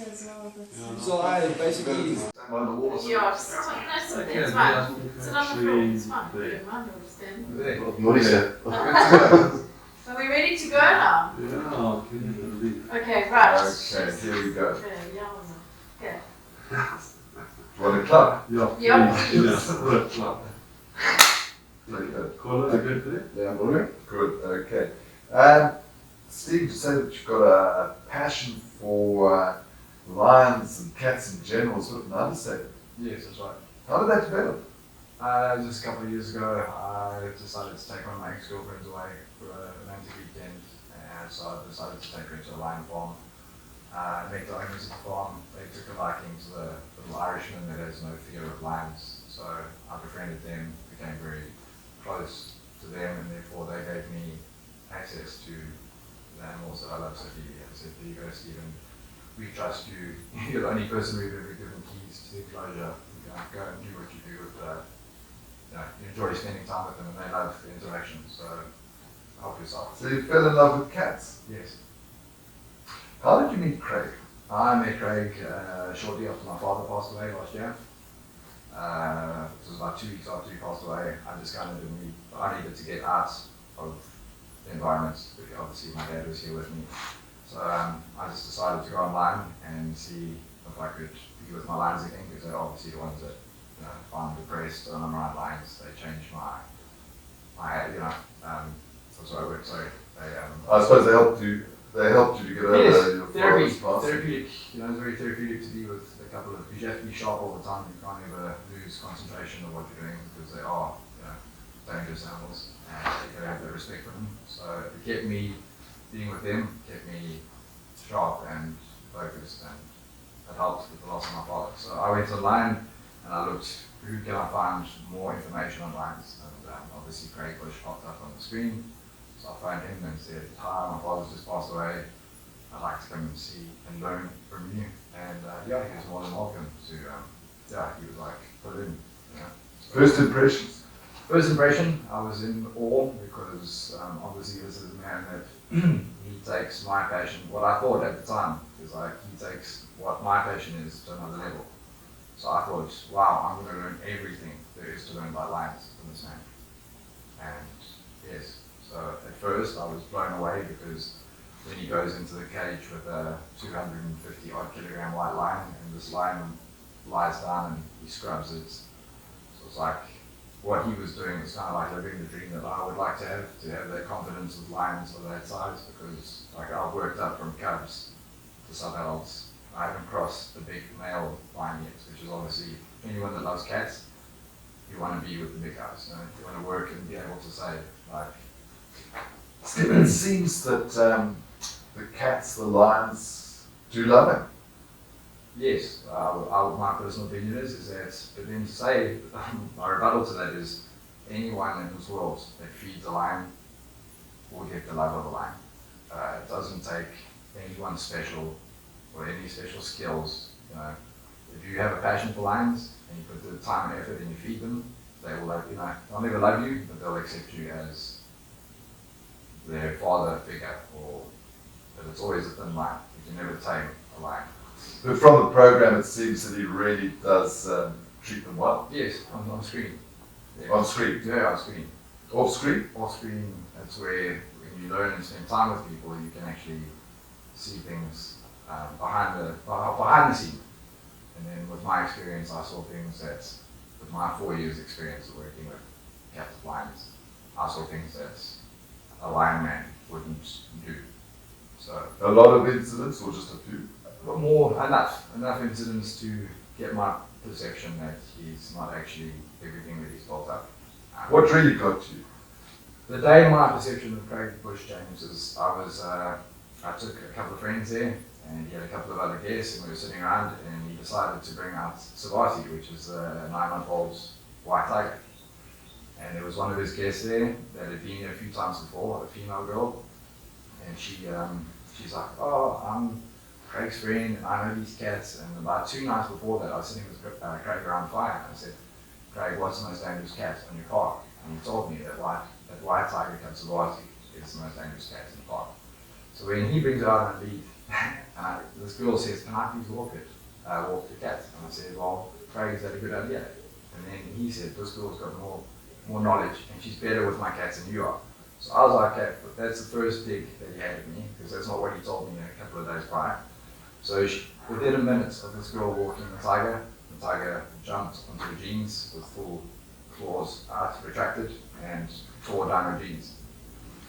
here as well. So I basically... Ja, it's fine. It's not a problem, it's fine. Are we ready to go now? Yeah. Okay, right. Okay, here we go. Okay, yeah. Okay. You want a clap? Ja. Ja. Very good. Kolla, är good for it? Yeah, good, okay. Steve, you said that you've got a passion for lions and cats in general, sort of an understatement. Yes, that's right. How did that develop? Just a couple of years ago, I decided to take one of my ex-girlfriends away for a romantic weekend, and so I decided to take her to a lion farm. Met the owners of the farm. They took a liking to the little Irishman that has no fear of lions, so I befriended them, became very close to them, and therefore they gave me access to the animals that I love so dearly. I said, there you go, Stephen, we trust you. You're the only person we've ever given keys to the enclosure. You can go and do what you do with you enjoy spending time with them and they love the interaction, so help yourself. So you fell in love with cats. Yes. How did you meet Craig? I met Craig shortly after my father passed away last year. It was about 2 weeks after he passed away. I just kind of I needed to get out of the environment, because obviously my dad was here with me. So I just decided to go online and see if I could be with my lions again, because they're obviously the ones that if I'm depressed and I'm around lions, they change my that's what I work. Sorry. I suppose they helped you. They helped you to get over your father's passing. Therapeutic. It's very therapeutic to be with a couple of. You have to be sharp all the time. You can't ever lose concentration of what you're doing, because they are, dangerous animals, and you have the respect for them. So it kept me being with them, kept me sharp and focused, and it helped with the loss of my father. So I went online and I looked, who can I find more information on lions? And obviously Craig Bush popped up on the screen. So I phoned him and said, hi, my father's just passed away. I'd like to come and see and learn from you. And he was more than welcome to, he was like, put it in. First impressions? First impression, I was in awe, because obviously this is a man that he takes my passion, what I thought at the time, is like he takes what my passion is to another level. So I thought, wow, I'm going to learn everything there is to learn about lions from this man. And yes, so at first I was blown away, because when he goes into the cage with a 250 odd kilogram white lion, and this lion lies down and he scrubs it. So it's like, what he was doing is kind of like living the dream that I would like to have that confidence with lions of that size, because like I've worked up from cubs to sub-adults. I haven't crossed the big male lion yet, which is obviously anyone that loves cats, you want to be with the big guys. You want to work and be able to say, like, Stephen, it seems that the cats, the lions, do love him. yes, my personal opinion is that, but then to say, my rebuttal to that is, anyone in this world that feeds a lion will get the love of a lion. It doesn't take anyone special or any special skills. If you have a passion for lions and you put the time and effort and you feed them, they will love, they'll never love you, but they'll accept you as their father figure, but it's always a thin line. You can never tame a lion. But from the program, it seems that he really does treat them well. Yes, on screen. Yeah. On screen? Yeah, on screen. Off screen? Off screen, that's where when you learn and spend time with people, you can actually see things behind the scene. And then with my experience, I saw things that, with my 4 years experience of working with captive lions, I saw things that a lion man wouldn't do. So A lot of incidents, or just a few? but more, enough incidents to get my perception that he's not actually everything that he's built up. What really got you? The day my perception of Craig Bush changed is I took a couple of friends there, and he had a couple of other guests, and we were sitting around, and he decided to bring out Savati, which is a 9-month-old white tiger. And there was one of his guests there that had been there a few times before, a female girl, and she's like, oh, I'm Craig's friend, and I know these cats. And about 2 nights before that, I was sitting with Craig around fire, and I said, Craig, what's the most dangerous cat on your park? And he told me that white tiger cat Savati is the most dangerous cat in the park. So when he brings it out on a lead, This girl says, can I please walk the cat? And I said, well, Craig, is that a good idea? And then he said, this girl's got more knowledge and she's better with my cats than you are. So I was like, okay, but that's the first dig that he had at me, because that's not what he told me a couple of days prior. So within a minute of this girl walking the tiger jumped onto her jeans with full claws out, retracted, and tore down her jeans.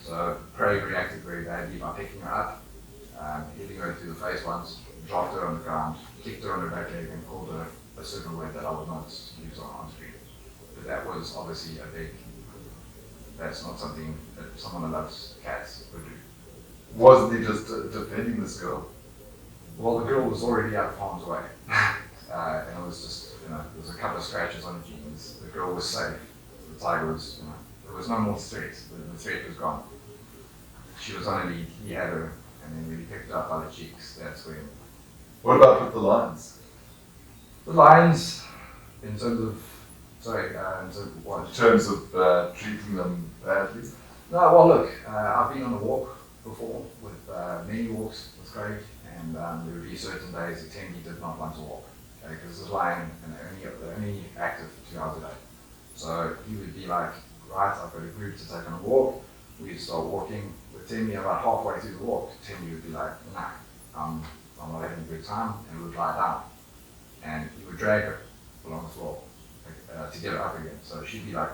So Craig reacted very badly by picking her up, hitting her through the face once, dropped her on the ground, kicked her on her back leg, and called her a certain word that I would not use on screen. But that was obviously that's not something that someone who loves cats would do. Wasn't he just defending this girl? Well, the girl was already out of harm's way. And it was just, there was a couple of scratches on the jeans. The girl was safe. The tiger was, there was no more threat. The threat was gone. She was on a lead. He had her, and then when he picked her up by the cheeks, that's when. What about with the lions? The lions, in terms of what? In terms of treating them badly? No, well, look, I've been on a walk before with many walks with Craig, and there would be certain days that Tendy did not want to walk, because this lion and they're only active 2 hours a day. So he would be like, right, I've got a group to take on a walk. We'd start walking with Tendy. About halfway through the walk, Tendy would be like, nah, I'm not having a good time, and we would lie down, and he would drag her along the floor to get her up again. So she'd be like,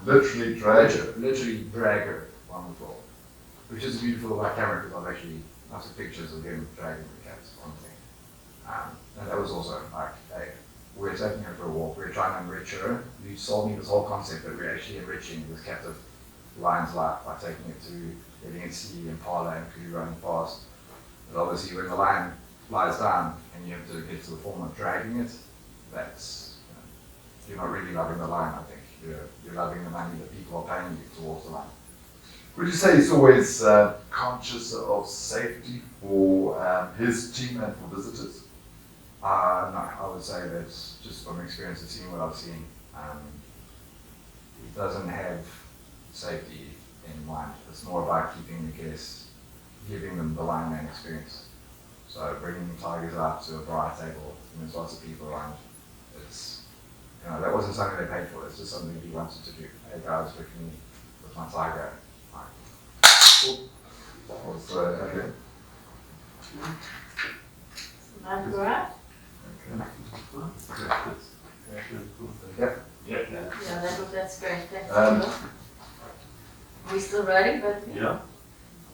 Literally drag her. Literally drag her on the floor, which is beautiful about camera, because I've actually lots of pictures of him dragging the cats on the thing. And that was also like, hey, we're taking her for a walk, we're trying to enrich her. You sold me this whole concept that we're actually enriching this captive lion's life by taking it to letting it see Impala and Kudu running fast. But obviously when the lion lies down and you have to get to the form of dragging it, that's, you're not really loving the lion, I think. You're loving the money that people are paying you towards the lion. Would you say he's always conscious of safety for his team and for visitors? No, I would say that just from experience of seeing what I've seen, he doesn't have safety in mind. It's more about keeping the guests, giving them the Lionman experience. So bringing tigers out to a bar table, and there's lots of people around. It's, that wasn't something they paid for. It's just something he wanted to do. Hey guys, look at me with my tiger. Okay. Mind go out? Yep. Yeah, that's great. Thanks. Um, Are we still rolling? But Yeah.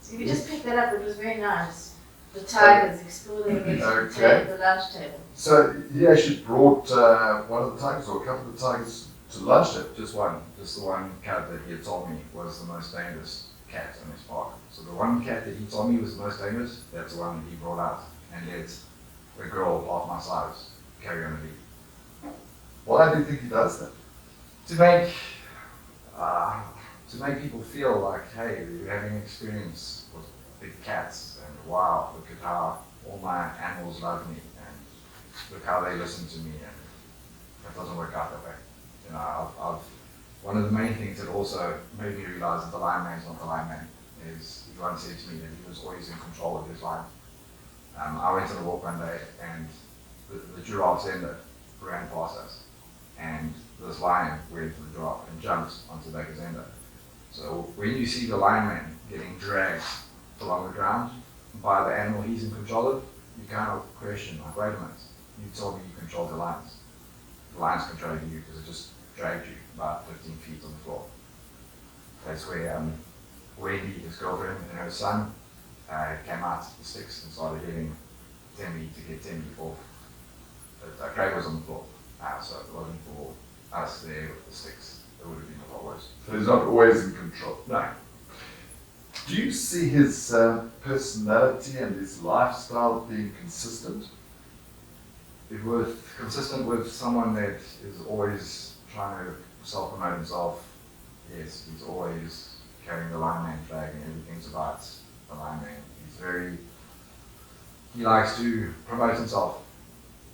so you just picked that up. It was very nice. The tigers exploring the lunch table. So he actually brought one of the tigers or a couple of the tigers to lunch table. Just the one cat that he had told me was the most dangerous cat in his park. So the one cat that he told me was the most dangerous, that's the one that he brought out and let a girl half my size carry on the lead. Why do you think he does that? To make people feel like, hey, you're having an experience with big cats, and wow, look at how all my animals love me, and look how they listen to me, and that doesn't work out that way. One of the main things that also made me realize that the Lionman's not the Lionman is he once said to me that he was always in control of his lion. I went on a walk one day, and the giraffe's ender ran past us, and this lion went for the giraffe and jumped onto the back of his ender. So when you see the Lionman getting dragged along the ground by the animal he's in control of, you kind of question, like, wait a minute, you told me you controlled the lions. The lion's controlling you because it just dragged you about 15 feet on the floor. That's where Wendy, his girlfriend, and her son came out the sticks and started hitting Timmy to get Timmy off. But Craig was on the floor, so it wasn't for us there with the sticks. It would have been a lot worse. So he's not always in control. No. Do you see his personality and his lifestyle being consistent? It was consistent with someone that is always trying to self-promote himself. Yes, he's always carrying the Lionman flag and everything's about the Lionman. He likes to promote himself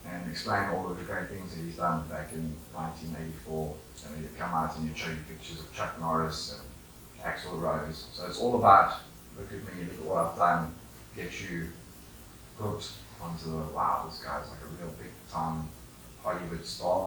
and explain all of the great things that he's done back in 1984. And he'd come out and he'd show you pictures of Chuck Norris and Axl Rose. So it's all about, look at me, look at what I've done, get you hooked onto the, wow, this guy's like a real big time Hollywood star.